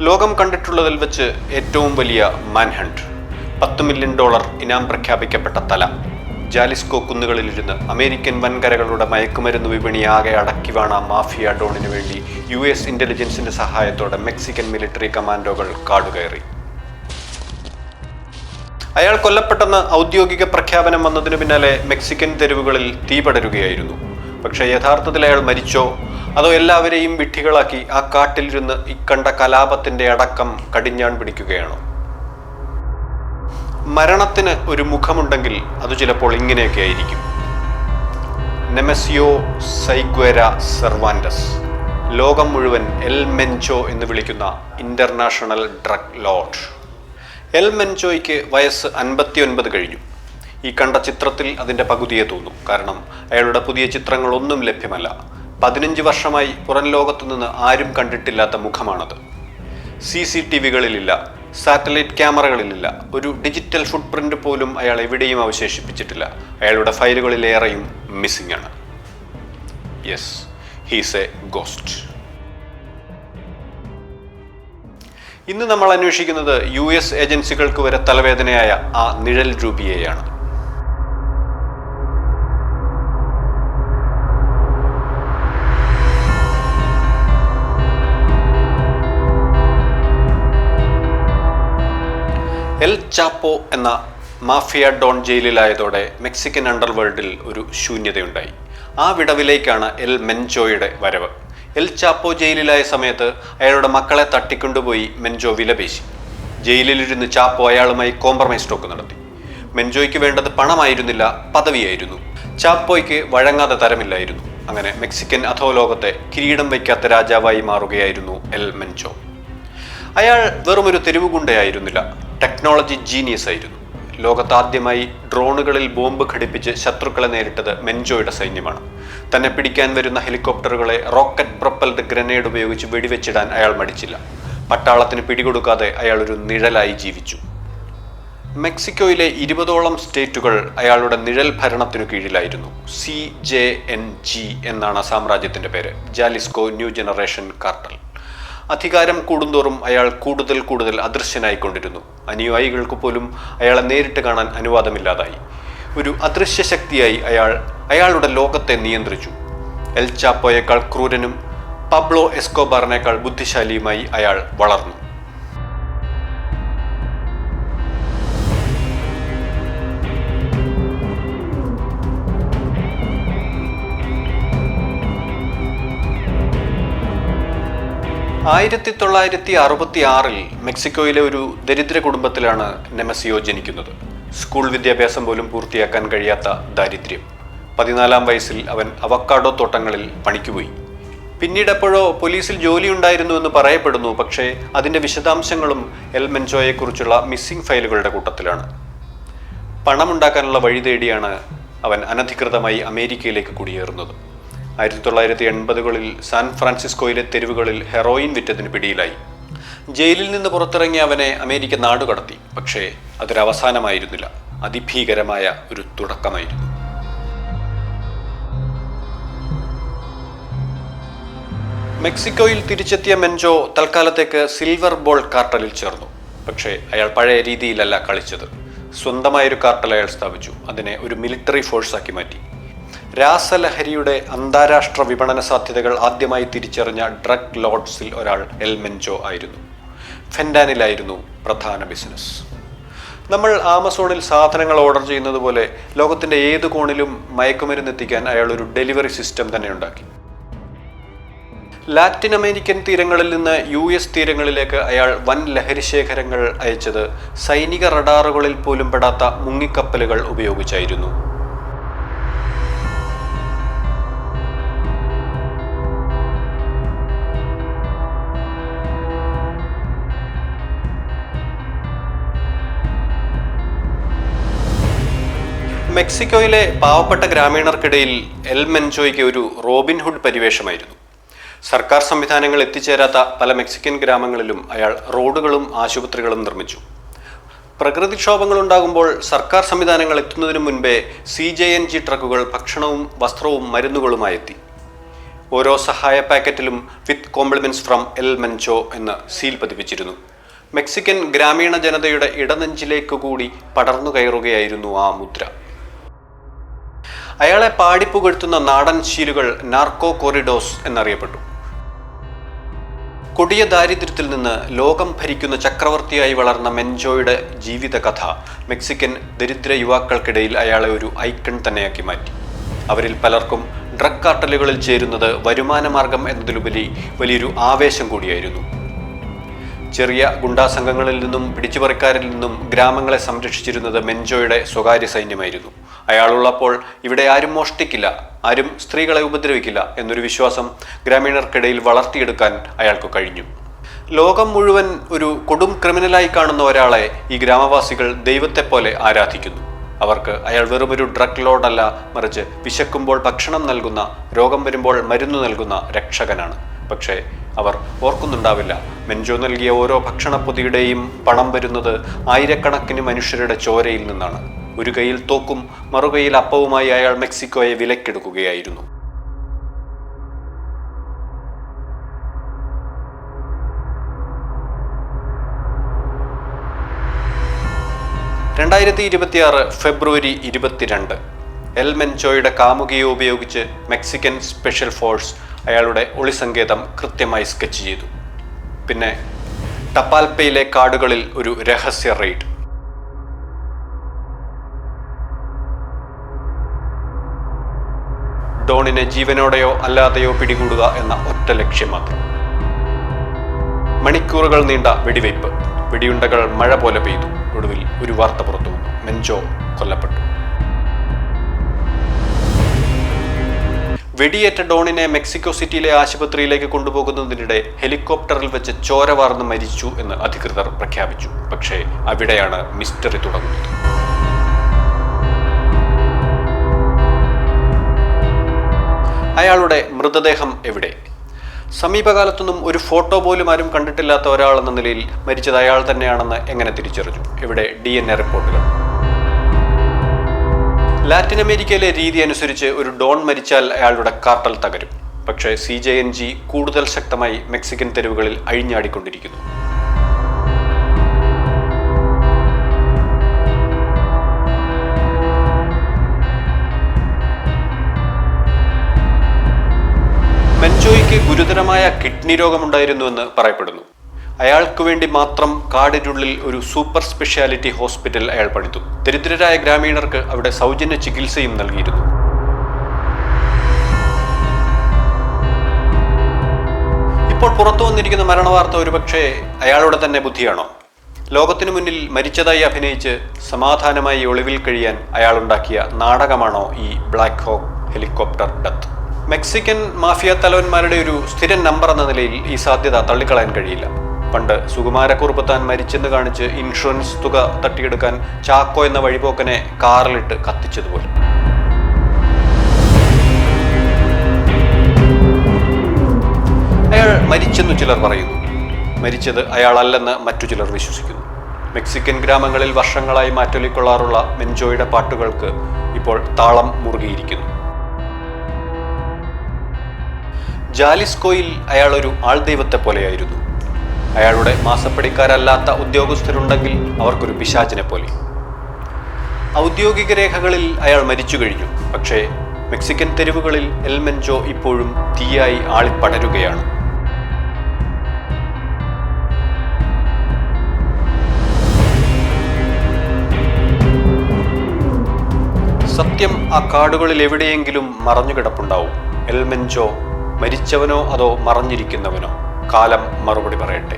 ലോകം കണ്ടിട്ടുള്ളതിൽ വെച്ച് ഏറ്റവും വലിയ മാൻഹണ്ട്, $10 മില്യൺ ഇനാം പ്രഖ്യാപിക്കപ്പെട്ട തല, ജാലിസ്കോ കുന്നുകളിലിരുന്ന് അമേരിക്കൻ വൻകരകളുടെ മയക്കുമരുന്ന് വിപണിയാകെ അടക്കി വാണ മാഫിയ ഡോണിനു വേണ്ടി US ഇന്റലിജൻസിന്റെ സഹായത്തോടെ മെക്സിക്കൻ മിലിറ്ററി കമാൻഡോകൾ കാടുകയറി. അയാൾ കൊല്ലപ്പെട്ടെന്ന് ഔദ്യോഗിക പ്രഖ്യാപനം വന്നതിനു പിന്നാലെ മെക്സിക്കൻ തെരുവുകളിൽ തീ പടരുകയായിരുന്നു. പക്ഷേ യഥാർത്ഥത്തിൽ അയാൾ മരിച്ചോ അതോ എല്ലാവരെയും വിഡ്ഢികളാക്കി ആ കാട്ടിലിരുന്ന് ഇക്കണ്ട കലാപത്തിന്റെ അടക്കം കടിഞ്ഞാൺ പിടിക്കുകയാണോ? മരണത്തിന് ഒരു മുഖമുണ്ടെങ്കിൽ അത് ചിലപ്പോൾ ഇങ്ങനെയൊക്കെ ആയിരിക്കും. നെമസിയോ സൈഗ്വേര സെർവാൻഡസ്, ലോകം മുഴുവൻ എൽ മെൻചോ എന്ന് വിളിക്കുന്ന ഇന്റർനാഷണൽ ഡ്രഗ് ലോർഡ്. എൽ മെൻചോയ്ക്ക് വയസ്സ് 59 കഴിഞ്ഞു. ഈ കണ്ട ചിത്രത്തിൽ അതിൻ്റെ പകുതിയെ തോന്നും. കാരണം അയാളുടെ പുതിയ ചിത്രങ്ങളൊന്നും ലഭ്യമല്ല. 15 വർഷമായി പുറം ലോകത്തു നിന്ന് ആരും കണ്ടിട്ടില്ലാത്ത മുഖമാണത്. CCTVകളിലില്ല, സാറ്റലൈറ്റ് ക്യാമറകളിലില്ല, ഒരു ഡിജിറ്റൽ ഫുട് പ്രിന്റ് പോലും അയാൾ എവിടെയും അവശേഷിപ്പിച്ചിട്ടില്ല. അയാളുടെ ഫയലുകളിലേറെയും മിസ്സിംഗ് ആണ്. Yes, he's A ghost. ഇന്ന് നമ്മൾ അന്വേഷിക്കുന്നത് US ഏജൻസികൾക്ക് വരെ തലവേദനയായ ആ നിഴൽ രൂപിയെയാണ്. എൽ ചാപ്പോ എന്ന മാഫിയ ഡോൺ ജയിലിലായതോടെ മെക്സിക്കൻ അണ്ടർവേൾഡിൽ ഒരു ശൂന്യതയുണ്ടായി. ആ വിടവിലേക്കാണ് എൽ മെൻചോയുടെ വരവ്. എൽ ചാപ്പോ ജയിലിലായ സമയത്ത് അയാളുടെ മക്കളെ തട്ടിക്കൊണ്ടുപോയി മെൻചോ വിലപേശി. ജയിലിലിരുന്ന് ചാപ്പോ അയാളുമായി കോംപ്രമൈസ് ടോക്ക് നടത്തി. മെൻചോയ്ക്ക് വേണ്ടത് പണമായിരുന്നില്ല, പദവിയായിരുന്നു. ചാപ്പോയ്ക്ക് വഴങ്ങാതെ തരമില്ലായിരുന്നു. അങ്ങനെ മെക്സിക്കൻ അധോലോകത്തെ കിരീടം വയ്ക്കാത്ത രാജാവായി മാറുകയായിരുന്നു എൽ മെൻചോ. അയാൾ വെറുമൊരു തെരുവുകുണ്ടയായിരുന്നില്ല, ടെക്നോളജി ജീനിയസ് ആയിരുന്നു. ലോകത്താദ്യമായി ഡ്രോണുകളിൽ ബോംബ് ഘടിപ്പിച്ച് ശത്രുക്കളെ നേരിട്ടത് മെൻചോയുടെ സൈന്യമാണ്. തന്നെ പിടിക്കാൻ വരുന്ന ഹെലികോപ്റ്ററുകളെ റോക്കറ്റ് പ്രൊപ്പൽഡ് ഗ്രനേഡ് ഉപയോഗിച്ച് വെടിവെച്ചിടാൻ അയാൾ മടിച്ചില്ല. പട്ടാളത്തിന് പിടികൊടുക്കാതെ അയാൾ ഒരു നിഴലായി ജീവിച്ചു. മെക്സിക്കോയിലെ 20ഓളം സ്റ്റേറ്റുകൾ അയാളുടെ നിഴൽ ഭരണത്തിനു കീഴിലായിരുന്നു. CJNG എന്നാണ് സാമ്രാജ്യത്തിന്റെ പേര്, ജാലിസ്കോ ന്യൂ ജനറേഷൻ കാർട്ടൽ. അധികാരം കൂടുന്തോറും അയാൾ കൂടുതൽ അദൃശ്യനായിക്കൊണ്ടിരുന്നു. അനുയായികൾക്ക് പോലും അയാളെ നേരിട്ട് കാണാൻ അനുവാദമില്ലാതായി. ഒരു അദൃശ്യ ശക്തിയായി അയാളുടെ ലോകത്തെ നിയന്ത്രിച്ചു. എൽ ചാപ്പോയേക്കാൾ ക്രൂരനും പബ്ലോ എസ്കോബാറിനേക്കാൾ ബുദ്ധിശാലിയുമായി അയാൾ വളർന്നു. (1966) മെക്സിക്കോയിലെ ഒരു ദരിദ്ര കുടുംബത്തിലാണ് നെമസിയോ ജനിക്കുന്നത്. സ്കൂൾ വിദ്യാഭ്യാസം പോലും പൂർത്തിയാക്കാൻ കഴിയാത്ത ദാരിദ്ര്യം. 14-ാം വയസ്സിൽ അവൻ അവക്കാഡോ തോട്ടങ്ങളിൽ പണിക്കുപോയി. പിന്നീട് എപ്പോഴോ പോലീസിൽ ജോലി ഉണ്ടായിരുന്നു എന്ന് പറയപ്പെടുന്നു. പക്ഷേ അതിൻ്റെ വിശദാംശങ്ങളും എൽ മെൻചോയെക്കുറിച്ചുള്ള മിസ്സിംഗ് ഫയലുകളുടെ കൂട്ടത്തിലാണ്. പണമുണ്ടാക്കാനുള്ള വഴി തേടിയാണ് അവൻ അനധികൃതമായി അമേരിക്കയിലേക്ക് കുടിയേറുന്നത്. 1980കളിൽ സാൻ ഫ്രാൻസിസ്കോയിലെ തെരുവുകളിൽ ഹെറോയിൻ വിറ്റതിന് പിടിയിലായി. ജയിലിൽ നിന്ന് പുറത്തിറങ്ങിയ അവനെ അമേരിക്ക നാടുകടത്തി. പക്ഷേ അതൊരവസാനമായിരുന്നില്ല, അതിഭീകരമായ ഒരു തുടക്കമായിരുന്നു. മെക്സിക്കോയിൽ തിരിച്ചെത്തിയ മെൻചോ തൽക്കാലത്തേക്ക് സിൽവർ ബോൾ കാർട്ടലിൽ ചേർന്നു. പക്ഷേ അയാൾ പഴയ രീതിയിലല്ല കളിച്ചത്. സ്വന്തമായൊരു കാർട്ടൽ അയാൾ സ്ഥാപിച്ചു. അതിനെ ഒരു മിലിറ്ററി ഫോഴ്സാക്കി മാറ്റി. രാസലഹരിയുടെ അന്താരാഷ്ട്ര വിപണന സാധ്യതകൾ ആദ്യമായി തിരിച്ചറിഞ്ഞ ഡ്രഗ് ലോർഡ്സിൽ ഒരാൾ എൽ മെൻചോ ആയിരുന്നു. ഫെൻഡാനിലായിരുന്നു പ്രധാന ബിസിനസ്. നമ്മൾ ആമസോണിൽ സാധനങ്ങൾ ഓർഡർ ചെയ്യുന്നത് പോലെ ലോകത്തിൻ്റെ ഏത് കോണിലും മയക്കുമരുന്ന് എത്തിക്കാൻ അയാൾ ഒരു ഡെലിവറി സിസ്റ്റം തന്നെ ഉണ്ടാക്കി. ലാറ്റിൻ അമേരിക്കൻ തീരങ്ങളിൽ നിന്ന് US തീരങ്ങളിലേക്ക് അയാൾ വൻ ലഹരിശേഖരങ്ങൾ അയച്ചത് സൈനിക റഡാറുകളിൽ പോലും പെടാത്ത മുങ്ങിക്കപ്പലുകൾ ഉപയോഗിച്ചായിരുന്നു. മെക്സിക്കോയിലെ പാവപ്പെട്ട ഗ്രാമീണർക്കിടയിൽ എൽ മെൻചോയ്ക്ക് ഒരു റോബിൻഹുഡ് പരിവേഷമായിരുന്നു. സർക്കാർ സംവിധാനങ്ങൾ എത്തിച്ചേരാത്ത പല മെക്സിക്കൻ ഗ്രാമങ്ങളിലും അയാൾ റോഡുകളും ആശുപത്രികളും നിർമ്മിച്ചു. പ്രകൃതിക്ഷോഭങ്ങൾ ഉണ്ടാകുമ്പോൾ സർക്കാർ സംവിധാനങ്ങൾ എത്തുന്നതിനു മുൻപേ CJNG ട്രക്കുകൾ ഭക്ഷണവും വസ്ത്രവും മരുന്നുകളുമായി എത്തി. ഓരോ സഹായ പാക്കറ്റിലും വിത്ത് കോംപ്ലിമെന്റ്സ് ഫ്രം എൽ മെൻചോ എന്ന് സീൽ പതിപ്പിച്ചിരുന്നു. മെക്സിക്കൻ ഗ്രാമീണ ജനതയുടെ ഇടനെഞ്ചിലേക്ക് കൂടി പടർന്നു കയറുകയായിരുന്നു ആ മുദ്ര. അയാളെ പാടിപ്പുകഴ്ത്തുന്ന നാടൻ ശീലുകൾ നാർക്കോ കോറിഡോസ് എന്നറിയപ്പെട്ടു. കൊടിയ ദാരിദ്ര്യത്തിൽ നിന്ന് ലോകം ഭരിക്കുന്ന ചക്രവർത്തിയായി വളർന്ന മെൻചോയുടെ ജീവിതകഥ മെക്സിക്കൻ ദരിദ്ര യുവാക്കൾക്കിടയിൽ അയാളെ ഒരു ഐക്കൺ തന്നെയാക്കി മാറ്റി. അവരിൽ പലർക്കും ഡ്രഗ് കാർട്ടലുകളിൽ ചേരുന്നത് വരുമാനമാർഗം എന്നതിലുപരി വലിയൊരു ആവേശം കൂടിയായിരുന്നു. ചെറിയ ഗുണ്ടാസംഘങ്ങളിൽ നിന്നും പിടിച്ചുപറിക്കാരിൽ നിന്നും ഗ്രാമങ്ങളെ സംരക്ഷിച്ചിരുന്നത് മെൻചോയുടെ സ്വകാര്യ സൈന്യമായിരുന്നു. അയാളുള്ളപ്പോൾ ഇവിടെ ആരും മോഷ്ടിക്കില്ല, ആരും സ്ത്രീകളെ ഉപദ്രവിക്കില്ല എന്നൊരു വിശ്വാസം ഗ്രാമീണർക്കിടയിൽ വളർത്തിയെടുക്കാൻ അയാൾക്ക് കഴിഞ്ഞു. ലോകം മുഴുവൻ ഒരു കൊടും ക്രിമിനലായി കാണുന്ന ഒരാളെ ഈ ഗ്രാമവാസികൾ ദൈവത്തെപ്പോലെ ആരാധിക്കുന്നു. അവർക്ക് അയാൾ വെറുമൊരു ഡ്രഗ് ലോഡല്ല, മറിച്ച് വിശക്കുമ്പോൾ ഭക്ഷണം നൽകുന്ന, രോഗം വരുമ്പോൾ മരുന്ന് നൽകുന്ന രക്ഷകനാണ്. പക്ഷേ അവർ ഓർക്കുന്നുണ്ടാവില്ല, മെൻചോ നൽകിയ ഓരോ ഭക്ഷണപ്പൊതിയുടെയും പണം വരുന്നത് ആയിരക്കണക്കിന് മനുഷ്യരുടെ ചോരയിൽ നിന്നാണ്. ഒരു കൈയിൽ തോക്കും മറുകൈയിൽ അപ്പവുമായി അയാൾ മെക്സിക്കോയെ വിലക്കെടുക്കുകയായിരുന്നു. ഫെബ്രുവരി 22 എൽ മെൻചോയുടെ കാമുകിയെ ഉപയോഗിച്ച് മെക്സിക്കൻ സ്പെഷ്യൽ ഫോഴ്സ് അയാളുടെ ഒളിസങ്കേതം കൃത്യമായി സ്കെച്ച് ചെയ്തു. പിന്നെ ടപ്പാൽപ്പയിലെ കാടുകളിൽ ഒരു രഹസ്യ റെയ്ഡ്. ഡോണിനെ ജീവനോടെയോ അല്ലാതെയോ പിടികൂടുക എന്ന ഒറ്റ ലക്ഷ്യം മാത്രം. മണിക്കൂറുകൾ നീണ്ട വെടിവയ്പ്. വെടിയുണ്ടകൾ മഴ പോലെ പെയ്തു. ഒടുവിൽ ഒരു വാർത്ത പുറത്തു വന്നു: മെൻചോ കൊല്ലപ്പെട്ടു. വെടിയേറ്റ ഡോണിനെ മെക്സിക്കോ സിറ്റിയിലെ ആശുപത്രിയിലേക്ക് കൊണ്ടുപോകുന്നതിനിടെ ഹെലികോപ്റ്ററിൽ വെച്ച് ചോര വാർന്ന് മരിച്ചു എന്ന് അധികൃതർ പ്രഖ്യാപിച്ചു. പക്ഷേ അവിടെയാണ് മിസ്റ്ററി തുടങ്ങുന്നത്. അയാളുടെ മൃതദേഹം എവിടെ? സമീപകാലത്തൊന്നും ഒരു ഫോട്ടോ പോലും ആരും കണ്ടിട്ടില്ലാത്ത ഒരാളെന്ന നിലയിൽ മരിച്ചത് അയാൾ തന്നെയാണെന്ന് എങ്ങനെ തിരിച്ചറിഞ്ഞു? ഇവിടെ DNA റിപ്പോർട്ടുകൾ. ലാറ്റിൻ അമേരിക്കയിലെ രീതി അനുസരിച്ച് ഒരു ഡോൺ മരിച്ചാൽ അയാളുടെ കാർട്ടൽ തകരും. പക്ഷേ CJNG കൂടുതൽ ശക്തമായി മെക്സിക്കൻ തെരുവുകളിൽ അഴിഞ്ഞാടിക്കൊണ്ടിരിക്കുന്നു. മെൻചോയ്ക്ക് ഗുരുതരമായ കിഡ്നി രോഗമുണ്ടായിരുന്നുവെന്ന് പറയപ്പെടുന്നു. അയാൾക്ക് വേണ്ടി മാത്രം കാടിനുള്ളിൽ ഒരു സൂപ്പർ സ്പെഷ്യാലിറ്റി ഹോസ്പിറ്റൽ അയാൾ പണിതു. ദരിദ്രരായ ഗ്രാമീണർക്ക് അവിടെ സൗജന്യ ചികിത്സയും നൽകിയിരുന്നു. ഇപ്പോൾ പുറത്തു വന്നിരിക്കുന്ന മരണവാർത്ത ഒരുപക്ഷെ അയാളുടെ തന്നെ ബുദ്ധിയാണോ? ലോകത്തിനു മുന്നിൽ മരിച്ചതായി അഭിനയിച്ച് സമാധാനമായി ഒളിവിൽ കഴിയാൻ അയാളുണ്ടാക്കിയ നാടകമാണോ ഈ black hawk helicopter death? Mexican mafia തലവന്മാരുടെ ഒരു സ്ഥിരം നമ്പർ എന്ന നിലയിൽ ഈ സാധ്യത തള്ളിക്കളയാൻ കഴിയില്ല. പണ്ട് സുകുമാരക്കുറുപ്പ് താൻ മരിച്ചെന്ന് കാണിച്ച് ഇൻഷുറൻസ് തുക തട്ടിയെടുക്കാൻ ചാക്കോ എന്ന വഴിപോക്കനെ കാറിലിട്ട് കത്തിച്ചതുപോലെ. അയാൾ മരിച്ചെന്നു ചിലർ പറയുന്നു. മരിച്ചത് അയാളല്ലെന്ന് മറ്റു ചിലർ വിശ്വസിക്കുന്നു. മെക്സിക്കൻ ഗ്രാമങ്ങളിൽ വർഷങ്ങളായി മാറ്റൊലിക്കൊള്ളാറുള്ള മെൻചോയുടെ പാട്ടുകൾക്ക് ഇപ്പോൾ താളം മുറുകിയിരിക്കുന്നു. ജാലിസ്കോയിൽ അയാൾ ഒരു ആൾദൈവത്തെ പോലെയായിരുന്നു. അയാളുടെ മാസപ്പടിക്കാരല്ലാത്ത ഉദ്യോഗസ്ഥരുണ്ടെങ്കിൽ അവർക്കൊരു പിശാചിനെ പോലെ. ഔദ്യോഗിക രേഖകളിൽ അയാൾ മരിച്ചു കഴിഞ്ഞു. പക്ഷേ മെക്സിക്കൻ തെരുവുകളിൽ എൽ മെൻചോ ഇപ്പോഴും തീയായി ആളിപ്പടരുകയാണ്. സത്യം ആ കാടുകളിൽ എവിടെയെങ്കിലും മറഞ്ഞുകിടപ്പുണ്ടാവും. എൽ മെൻചോ മരിച്ചവനോ അതോ മറഞ്ഞിരിക്കുന്നവനോ? കാലം മറുപടി പറയട്ടെ.